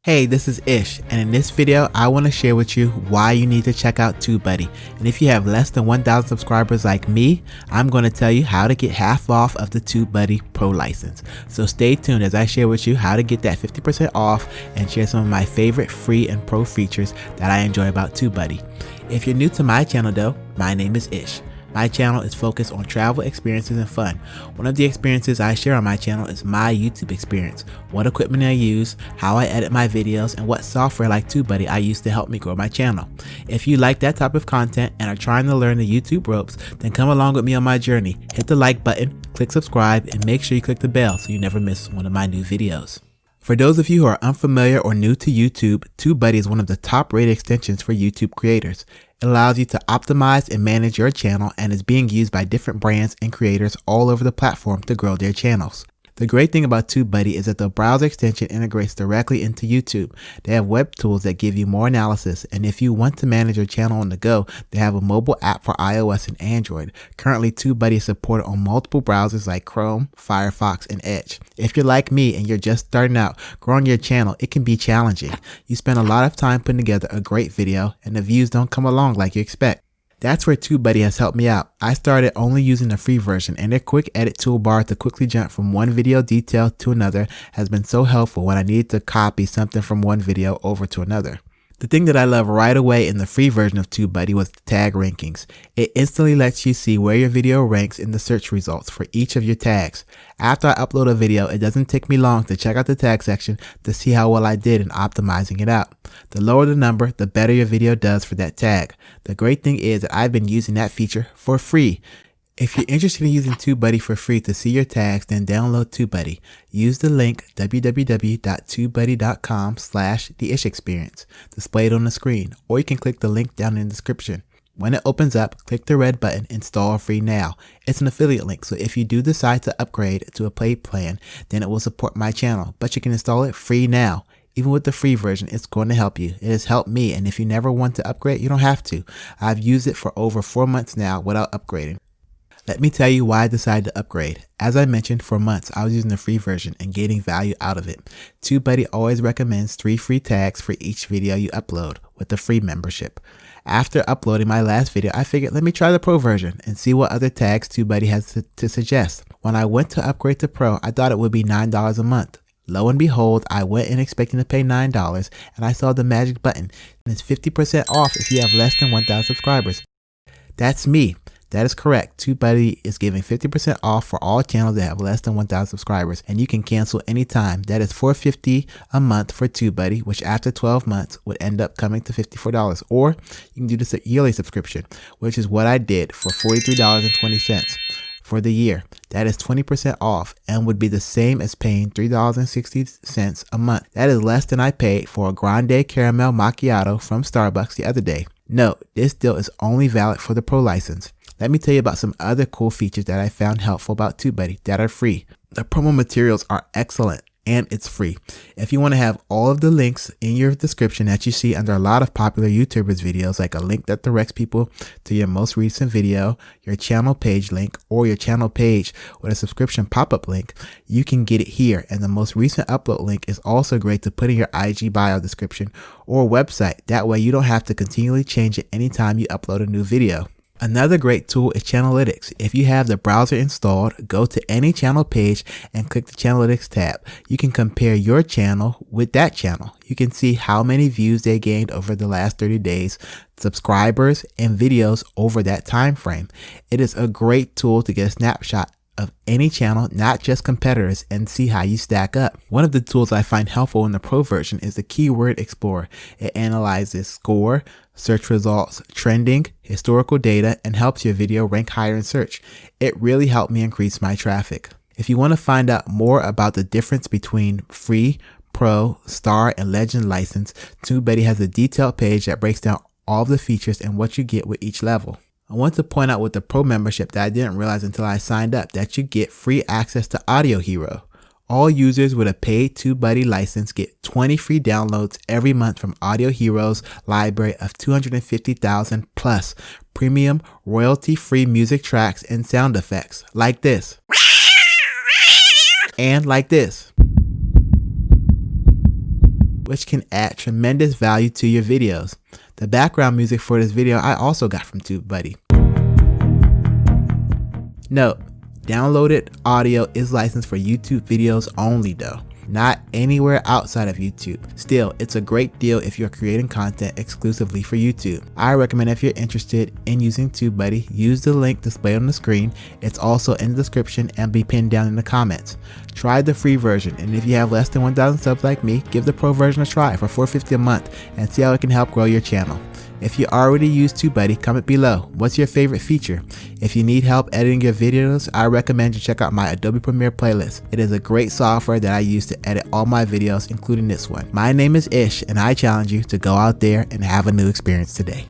Hey, this is Ish, and in this video I want to share with you why you need to check out TubeBuddy. And if you have less than 1,000 subscribers like me, I'm going to tell you how to get half off of the TubeBuddy Pro license. So stay tuned as I share with you how to get that 50% off and share some of my favorite free and pro features that I enjoy about TubeBuddy. If you're new to my channel though, my name is Ish. My channel is focused on travel experiences and fun. One of the experiences I share on my channel is my YouTube experience, what equipment I use, how I edit my videos, and what software like TubeBuddy I use to help me grow my channel. If you like that type of content and are trying to learn the YouTube ropes, then come along with me on my journey. Hit the like button, click subscribe, and make sure you click the bell so you never miss one of my new videos. For those of you who are unfamiliar or new to YouTube, TubeBuddy is one of the top rated extensions for YouTube creators. It allows you to optimize and manage your channel and is being used by different brands and creators all over the platform to grow their channels. The great thing about TubeBuddy is that the browser extension integrates directly into YouTube. They have web tools that give you more analysis, and if you want to manage your channel on the go, they have a mobile app for iOS and Android. Currently, TubeBuddy is supported on multiple browsers like Chrome, Firefox, and Edge. If you're like me and you're just starting out growing your channel, it can be challenging. You spend a lot of time putting together a great video, and the views don't come along like you expect. That's where TubeBuddy has helped me out. I started only using the free version, and their quick edit toolbar to quickly jump from one video detail to another has been so helpful when I needed to copy something from one video over to another. The thing that I love right away in the free version of TubeBuddy was the tag rankings. It instantly lets you see where your video ranks in the search results for each of your tags. After I upload a video, it doesn't take me long to check out the tag section to see how well I did in optimizing it out. The lower the number, the better your video does for that tag. The great thing is that I've been using that feature for free. If you're interested in using TubeBuddy for free to see your tags, then download TubeBuddy. Use the link www.tubebuddy.com/TheIshExperience displayed on the screen, or you can click the link down in the description. When it opens up, click the red button, Install Free Now. It's an affiliate link, so if you do decide to upgrade to a paid plan, then it will support my channel, but you can install it free now. Even with the free version, it's going to help you. It has helped me, and if you never want to upgrade, you don't have to. I've used it for over 4 months now without upgrading. Let me tell you why I decided to upgrade. As I mentioned, for months I was using the free version and getting value out of it. TubeBuddy always recommends 3 free tags for each video you upload with the free membership. After uploading my last video, I figured let me try the pro version and see what other tags TubeBuddy has to suggest. When I went to upgrade to pro, I thought it would be $9 a month. Lo and behold, I went in expecting to pay $9 and I saw the magic button, and it's 50% off if you have less than 1,000 subscribers. That's me. That is correct. TubeBuddy is giving 50% off for all channels that have less than 1,000 subscribers, and you can cancel anytime. That is $4.50 a month for TubeBuddy, which after 12 months would end up coming to $54. Or you can do this yearly subscription, which is what I did for $43.20 for the year. That is 20% off and would be the same as paying $3.60 a month. That is less than I paid for a grande caramel macchiato from Starbucks the other day. Note, this deal is only valid for the pro license. Let me tell you about some other cool features that I found helpful about TubeBuddy that are free. The promo materials are excellent and it's free. If you want to have all of the links in your description that you see under a lot of popular YouTubers videos, like a link that directs people to your most recent video, your channel page link, or your channel page with a subscription pop-up link, you can get it here. And the most recent upload link is also great to put in your IG bio description or website. That way you don't have to continually change it anytime you upload a new video. Another great tool is Channelytics. If you have the browser installed, go to any channel page and click the Channelytics tab. You can compare your channel with that channel. You can see how many views they gained over the last 30 days, subscribers, and videos over that time frame. It is a great tool to get a snapshot of any channel, not just competitors, and see how you stack up. One of the tools I find helpful in the pro version is the Keyword Explorer. It analyzes score, search results, trending, historical data, and helps your video rank higher in search. It really helped me increase my traffic. If you want to find out more about the difference between free, pro, star, and legend license, TubeBuddy has a detailed page that breaks down all the features and what you get with each level. I want to point out with the pro membership that I didn't realize until I signed up, that you get free access to Audio Hero. All users with a paid TubeBuddy license get 20 free downloads every month from Audio Hero's library of 250,000 plus premium royalty-free music tracks and sound effects like this and like this. which can add tremendous value to your videos. The background music for this video I also got from TubeBuddy. Note, downloaded audio is licensed for YouTube videos only though, not anywhere outside of YouTube. Still, it's a great deal if you're creating content exclusively for YouTube. I recommend if you're interested in using TubeBuddy, use the link displayed on the screen. It's also in the description and be pinned down in the comments. Try the free version, and if you have less than 1,000 subs like me, give the pro version a try for $4.50 a month and see how it can help grow your channel. If you already use TubeBuddy, comment below. What's your favorite feature? If you need help editing your videos, I recommend you check out my Adobe Premiere playlist. It is a great software that I use to edit all my videos, including this one. My name is Ish, and I challenge you to go out there and have a new experience today.